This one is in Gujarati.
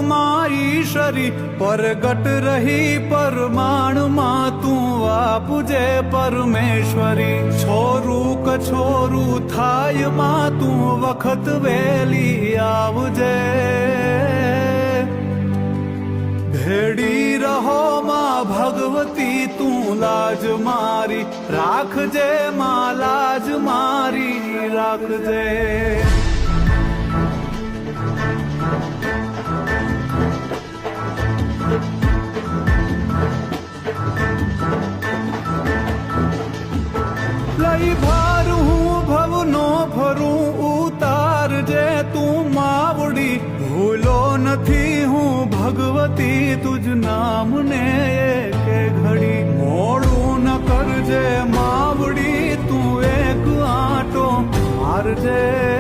જગતમાં ઈશ્વરી પરગટ રહી પરમાણમાં તું આપજે પરમેશ્વરી છોરું કછોરું થાય માં તું વખત વેલી આવજે ભેડી રહો માં ભગવતી તું લાજ મારી રાખજે માં લાજ મારી રાખજે લઈ ભાર હું ભવનો ભરું ઉતારજે તું માવડી ભૂલો નથી હું ભગવતી તુજ નામને એકે ઘડી મોડું ન કરજે માવડી તું એક આંટો મારજે